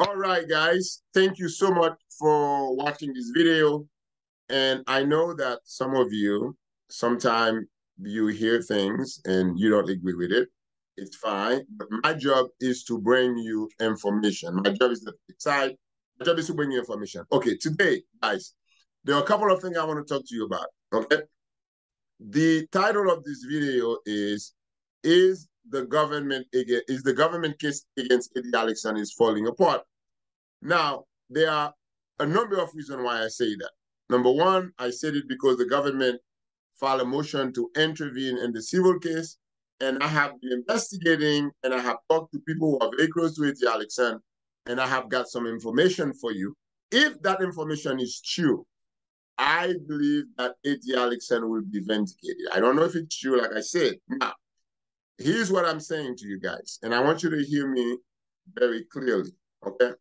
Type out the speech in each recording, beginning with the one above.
All right, guys. Thank you so much for watching this video. And I know that some of you, sometimes you hear things and you don't agree with it. It's fine. But my job is to bring you information. My job is to decide. My job is to bring you information. Okay, today, guys, there are a couple of things I want to talk to you about. Okay. The title of this video is the government case against Eddie Alexander is falling apart? Now, there are a number of reasons why I say that. Number one, I said it because the government filed a motion to intervene in the civil case, and I have been investigating and I have talked to people who are very close to Eddie Alexander, and I have got some information for you. If that information is true, I believe that Eddie Alexander will be vindicated. I don't know if it's true, like I said. Now, here's what I'm saying to you guys, and I want you to hear me very clearly, okay?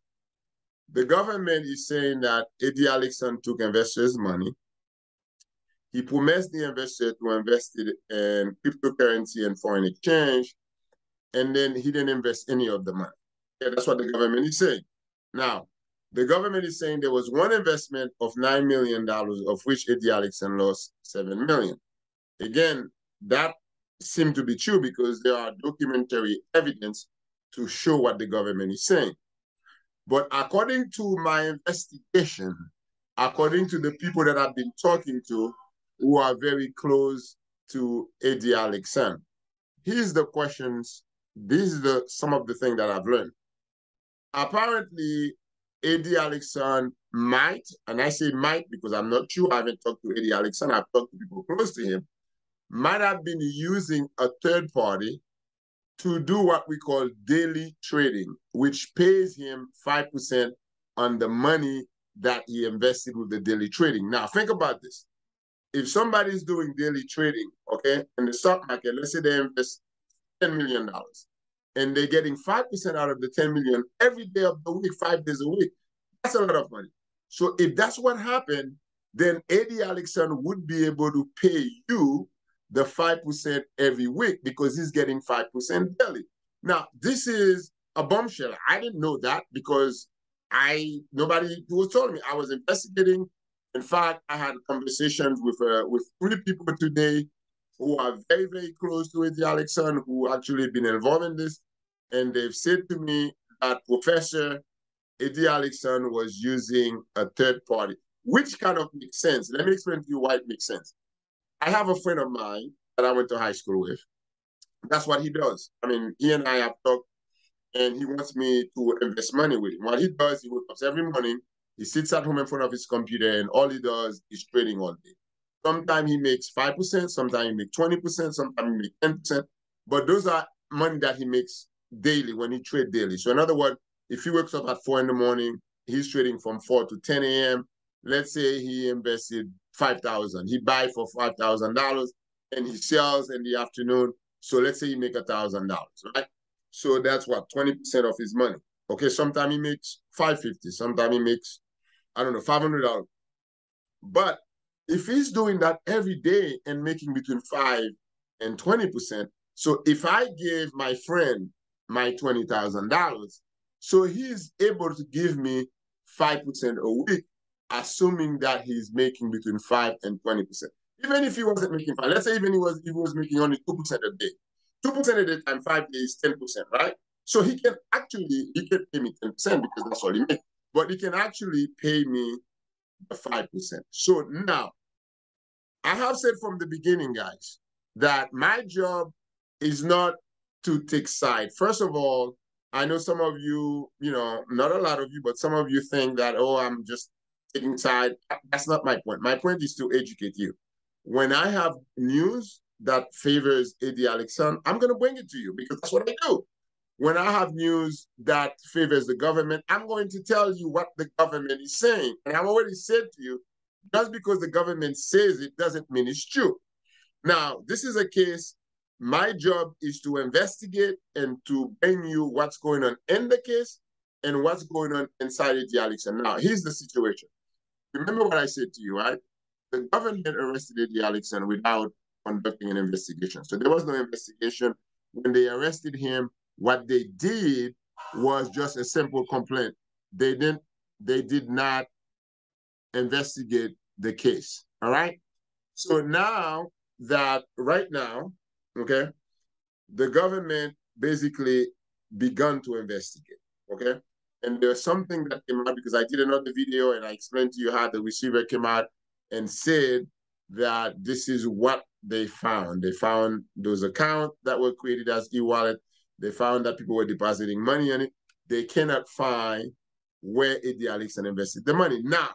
The government is saying that Eddie Alexander took investors' money. He promised the investor to invest it in cryptocurrency and foreign exchange, and then he didn't invest any of the money. Yeah, that's what the government is saying. Now, the government is saying there was one investment of $9 million, of which Eddie Alexander lost $7 million. Again, that seemed to be true because there are documentary evidence to show what the government is saying. But according to my investigation, according to the people that I've been talking to who are very close to Eddie Alexander, here's the questions. These are some of the things that I've learned. Apparently, Eddie Alexander might, and I say might because I'm not sure, I haven't talked to Eddie Alexander, I've talked to people close to him, might have been using a third party to do what we call daily trading, which pays him 5% on the money that he invested with the daily trading. Now, think about this. If somebody's doing daily trading, okay, in the stock market, let's say they invest $10 million and they're getting 5% out of the 10 million every day of the week, 5 days a week, that's a lot of money. So if that's what happened, then Eddie Alexander would be able to pay you the 5% every week because he's getting 5% daily. Now, this is a bombshell. I didn't know that because nobody was telling me. I was investigating. In fact, I had conversations with 3 people today who are very, very close to Eddie Alexander, who actually been involved in this. And they've said to me that Professor Eddie Alexander was using a third party, which kind of makes sense. Let me explain to you why it makes sense. I have a friend of mine that I went to high school with. That's what he does. I mean, he and I have talked, and he wants me to invest money with him. What he does, he wakes up every morning, he sits at home in front of his computer, and all he does is trading all day. Sometimes he makes 5%, sometimes he makes 20%, sometimes he makes 10%. But those are money that he makes daily when he trades daily. So in other words, if he wakes up at 4 in the morning, he's trading from 4 to 10 a.m. Let's say he invested 5,000. He buys for $5,000 and he sells in the afternoon. So let's say he make $1,000, right? So that's what 20% of his money. Okay, sometimes he makes 550, sometimes he makes, I don't know, $500. But if he's doing that every day and making between 5 and 20%, so if I give my friend my $20,000, so he's able to give me 5% a week, assuming that he's making between 5 and 20%. Even if he wasn't making 5, let's say even he was making only 2% a day. 2% a day times 5 days, 10%, right? So he can pay me 10% because that's all he makes. But he can actually pay me the 5%. So now, I have said from the beginning, guys, that my job is not to take side. First of all, I know some of you, not a lot of you, but some of you think that, oh, I'm just taking side. That's not my point. My point is to educate you. When I have news that favors Eddie Alexander, I'm going to bring it to you because that's what I do. When I have news that favors the government, I'm going to tell you what the government is saying. And I've already said to you, just because the government says it doesn't mean it's true. Now, this is a case. My job is to investigate and to bring you what's going on in the case and what's going on inside Eddie Alexander. Now, here's the situation. Remember what I said to you, right? The government arrested Eddie Alexander without conducting an investigation. So there was no investigation. When they arrested him, what they did was just a simple complaint. they did not investigate the case. All right. So now that right now, okay, the government basically begun to investigate. Okay. And there's something that came out because I did another video and I explained to you how the receiver came out and said that this is what they found. They found those accounts that were created as e-wallet. They found that people were depositing money in it. They cannot find where Eddie Alexson invested the money. Now,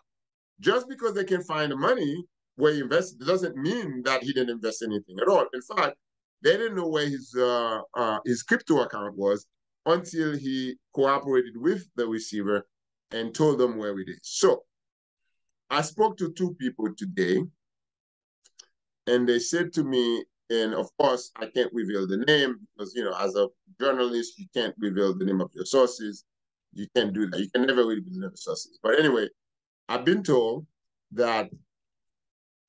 just because they can find the money where he invested, it doesn't mean that he didn't invest anything at all. In fact, they didn't know where his crypto account was until he cooperated with the receiver and told them where it is. So I spoke to two people today, and they said to me, and of course, I can't reveal the name because, you know, as a journalist, you can't reveal the name of your sources. You can't do that. You can never really reveal the name of sources. But anyway, I've been told that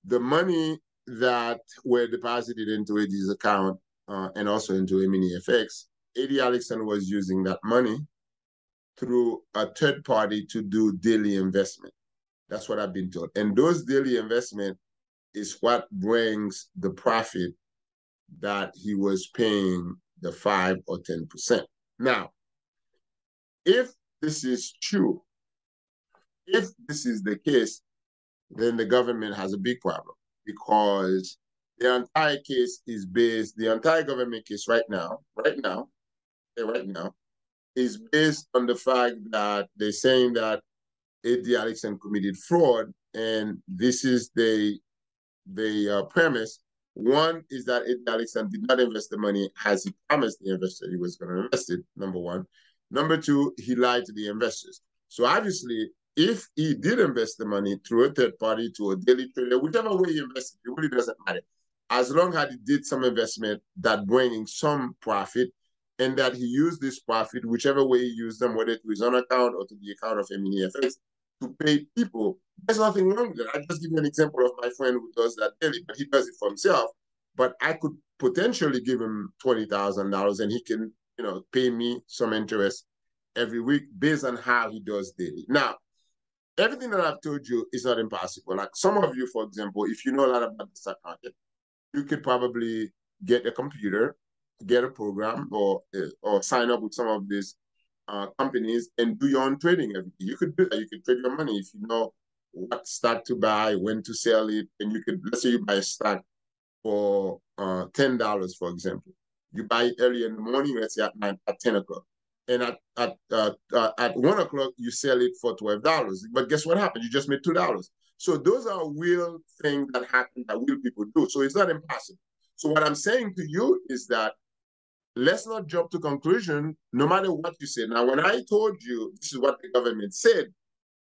the money that were deposited into Eddie's account and also into EminiFX, Eddie Alexson was using that money through a third party to do daily investment. That's what I've been told. And those daily investment is what brings the profit that he was paying the 5 or 10%. Now, if this is true, if this is the case, then the government has a big problem because the entire case is based, the entire government case right now, is based on the fact that they're saying that Eddie Alexson committed fraud, and this is the premise. One is that Eddie Alexson did not invest the money as he promised the investor he was going to invest it, number one. Number two, he lied to the investors. So obviously, if he did invest the money through a third party to a daily trader, whichever way he invested, it really doesn't matter. As long as he did some investment that bringing some profit, and that he used this profit, whichever way he used them, whether to his own account or to the account of EminiFX, to pay people, there's nothing wrong with it. I just give you an example of my friend who does that daily, but he does it for himself. But I could potentially give him $20,000 and he can, you know, pay me some interest every week based on how he does daily. Now, everything that I've told you is not impossible. Like some of you, for example, if you know a lot about the stock market, you could probably get a computer, get a program, or sign up with some of these companies and do your own trading every day. You could do that. You could trade your money if you know what stock to buy, when to sell it, and you could, let's say you buy a stock for $10, for example. You buy it early in the morning, let's say at 10 o'clock. And at 1 o'clock, you sell it for $12. But guess what happened? You just made $2. So those are real things that happen that real people do. So it's not impossible. So what I'm saying to you is that let's not jump to conclusion, no matter what you say. Now, when I told you this is what the government said,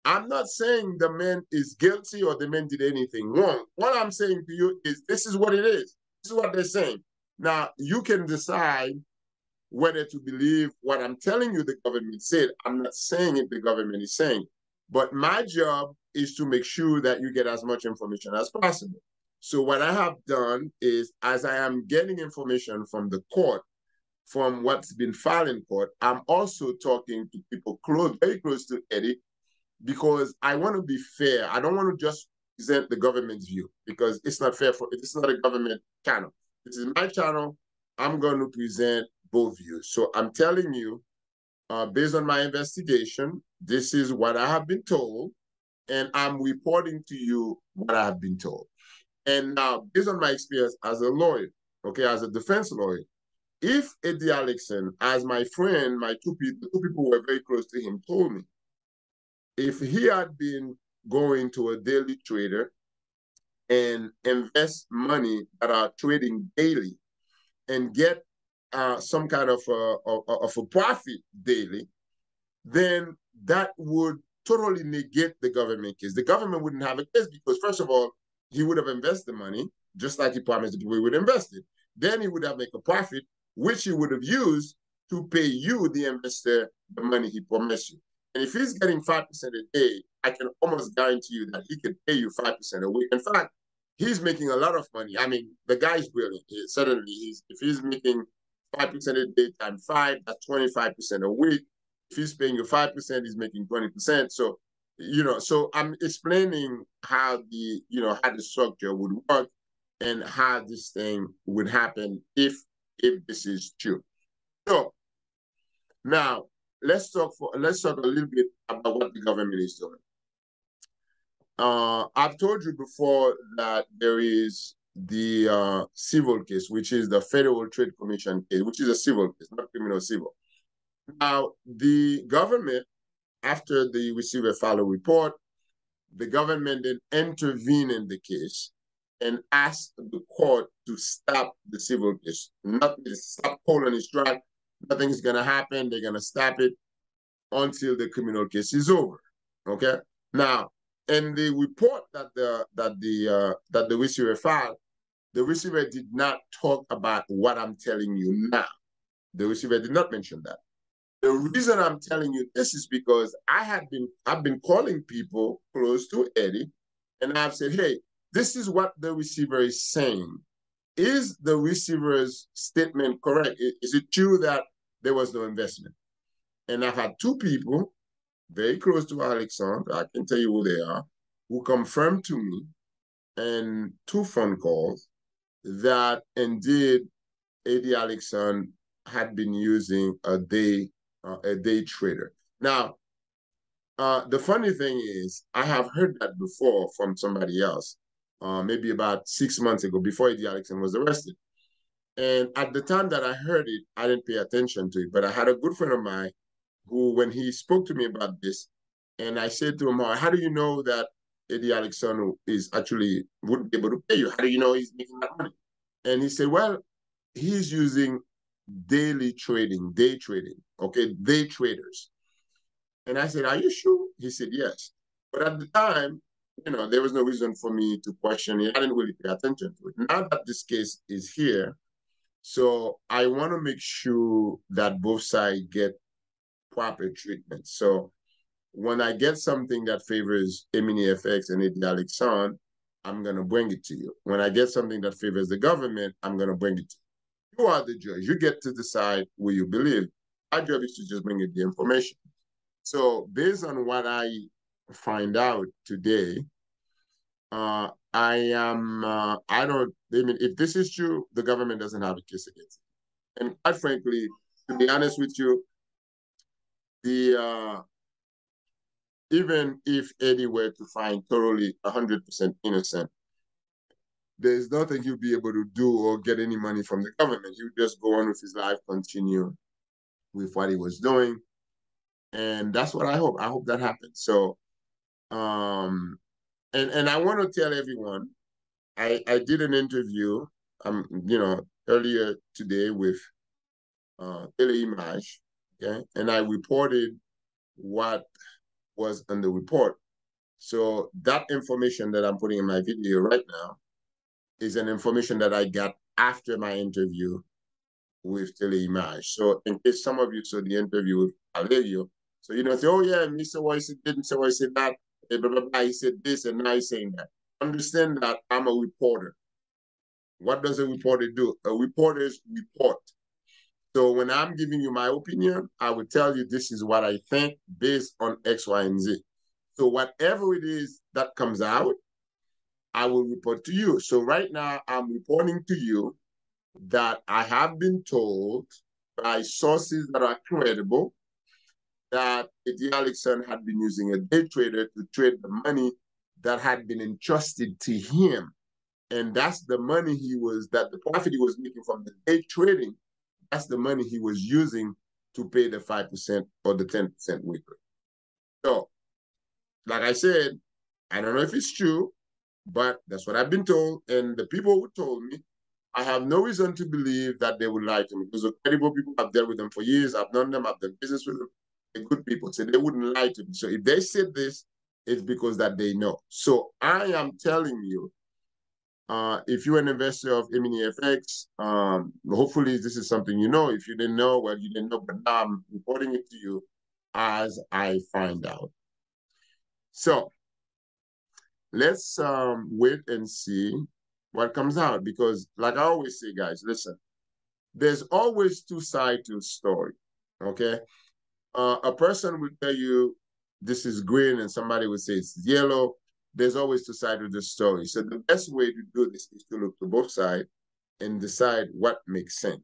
I'm not saying the man is guilty or the man did anything wrong. What I'm saying to you is this is what it is. This is what they're saying. Now, you can decide whether to believe what I'm telling you the government said. I'm not saying it the government is saying. But my job is to make sure that you get as much information as possible. So what I have done is, as I am getting information from the court, from what's been filed in court, I'm also talking to people very close to Eddie, because I want to be fair. I don't want to just present the government's view because it's not fair. It's not a government channel. This is my channel. I'm going to present both views. So I'm telling you, based on my investigation, this is what I have been told, and I'm reporting to you what I have been told. And now, based on my experience as a lawyer, okay, as a defense lawyer, if Eddie Alexson, as my friend, the two people who were very close to him told me, if he had been going to a daily trader and invest money that are trading daily and get some kind of a profit daily, then that would totally negate the government case. The government wouldn't have a case because, first of all, he would have invested the money just like he promised the people he would invest it. Then he would have made a profit, which he would have used to pay you, the investor, the money he promised you. And if he's getting 5% a day, I can almost guarantee you that he can pay you 5% a week. In fact, he's making a lot of money. I mean, the guy's brilliant. If he's making 5% a day times 5, that's 25% a week. If he's paying you 5%, he's making 20%. So, so I'm explaining how how the structure would work and how this thing would happen if this is true. So now let's talk a little bit about what the government is doing. I've told you before that there is the civil case, which is the Federal Trade Commission case, which is a civil case, not criminal, civil. Now, the government, after the receiver filed a report, the government then intervened in the case and asked the court to stop the civil case. Nothing, stop pulling its track. Nothing is going to happen. They're going to stop it until the criminal case is over. Okay. Now, in the report that the receiver filed, the receiver did not talk about what I'm telling you now. The receiver did not mention that. The reason I'm telling you this is because I've been calling people close to Eddie, and I've said, hey, this is what the receiver is saying. Is the receiver's statement correct? Is it true that there was no investment? And I've had two people very close to Alexandre, I can tell you who they are, who confirmed to me in two phone calls that indeed Eddie Alexandre had been using a day trader. Now, the funny thing is, I have heard that before from somebody else, maybe about 6 months ago, before Eddie Alexandre was arrested. And at the time that I heard it, I didn't pay attention to it. But I had a good friend of mine who, when he spoke to me about this, and I said to him, how do you know that Eddie Alexandre is actually would be able to pay you? How do you know he's making that money? And he said, well, he's using day trading, okay, day traders. And I said, are you sure? He said, yes. But at the time, there was no reason for me to question it. I didn't really pay attention to it. Now that this case is here, so I want to make sure that both sides get proper treatment. So when I get something that favors Emini FX and Eddie Alexandre, I'm going to bring it to you. When I get something that favors the government, I'm going to bring it to you. You are the judge. You get to decide who you believe. Our job is to just bring you the information. So based on what I find out today, I mean, if this is true, the government doesn't have a case against it. And quite frankly, to be honest with you, even if Eddie were to find thoroughly 100% innocent, there's nothing he'll be able to do or get any money from the government. He would just go on with his life, continue with what he was doing. And that's what I hope. I hope that happens. So, and I want to tell everyone, I did an interview, earlier today with Teleimage, okay, and I reported what was in the report. So that information that I'm putting in my video right now is an information that I got after my interview with Teleimage. So in case some of you saw the interview with Valerio, so you know, say, oh yeah, Mr. Royce didn't say, Royce said that, blah, blah, blah, he said this, and now he's saying that. Understand that I'm a reporter. What does a reporter do? A reporter's report. So when I'm giving you my opinion, I will tell you this is what I think based on X, Y, and Z. So whatever it is that comes out, I will report to you. So right now, I'm reporting to you that I have been told by sources that are credible that Eddie Alexandre had been using a day trader to trade the money that had been entrusted to him. And that's the money the profit he was making from the day trading, that's the money he was using to pay the 5% or the 10% weekly. So, like I said, I don't know if it's true, but that's what I've been told. And the people who told me, I have no reason to believe that they would lie to me because the credible people, I've dealt with them for years. I've known them. I've done business with them. They're good people. So they wouldn't lie to me. So if they said this, it's because that they know. So I am telling you, if you're an investor of Emini FX, hopefully this is something you know. If you didn't know, well, you didn't know, but now I'm reporting it to you as I find out. So let's wait and see what comes out, because like I always say, guys, listen, there's always two sides to a story, okay? A person will tell you this is green and somebody will say it's yellow. There's always two sides of the story. So the best way to do this is to look to both sides and decide what makes sense.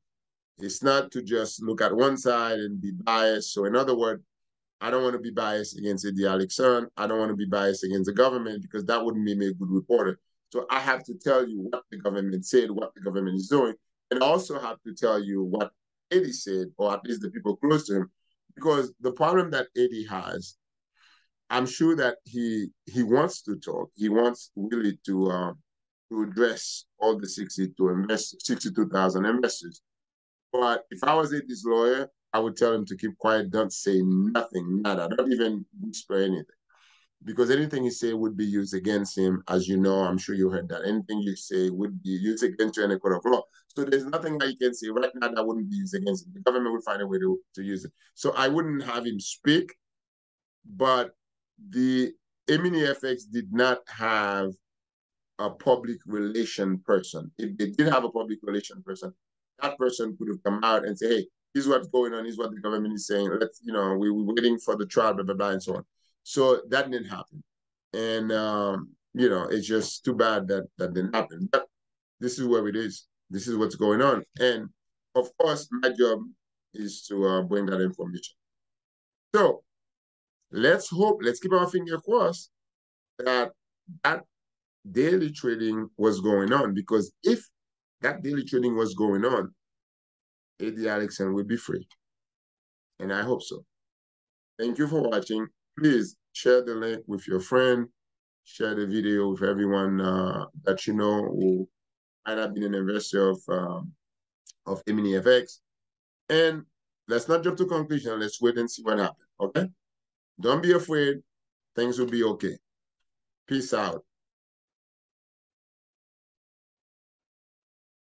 It's not to just look at one side and be biased. So in other words, I don't want to be biased against Eddie Alexan. I don't want to be biased against the government because that wouldn't make me a good reporter. So I have to tell you what the government said, what the government is doing, and also have to tell you what Eddie said, or at least the people close to him. Because the problem that Eddie has, I'm sure that he wants to talk. He wants really to address all the 62,000 investors. But if I was Eddie's lawyer, I would tell him to keep quiet, don't say nothing, nada, don't even whisper anything. Because anything he say would be used against him. As you know, I'm sure you heard that. Anything you say would be used against you in a court of law. So there's nothing that you can say right now that wouldn't be used against him. The government would find a way to use it. So I wouldn't have him speak, but the Emini FX did not have a public relation person. If they did have a public relation person, that person could have come out and say, hey, here's what's going on, here's what the government is saying. Let's, we're waiting for the trial, blah, blah, blah, and so on. So that didn't happen. And it's just too bad that that didn't happen. But this is where it is. This is what's going on. And of course, my job is to bring that information. So let's hope, let's keep our finger crossed that that daily trading was going on, because if that daily trading was going on, Eddie Alexan will be free. And I hope so. Thank you for watching. Please share the link with your friend, share the video with everyone that you know who might have been an investor of Emini FX. And let's not jump to conclusion. Let's wait and see what happens. Okay? Don't be afraid. Things will be okay. Peace out.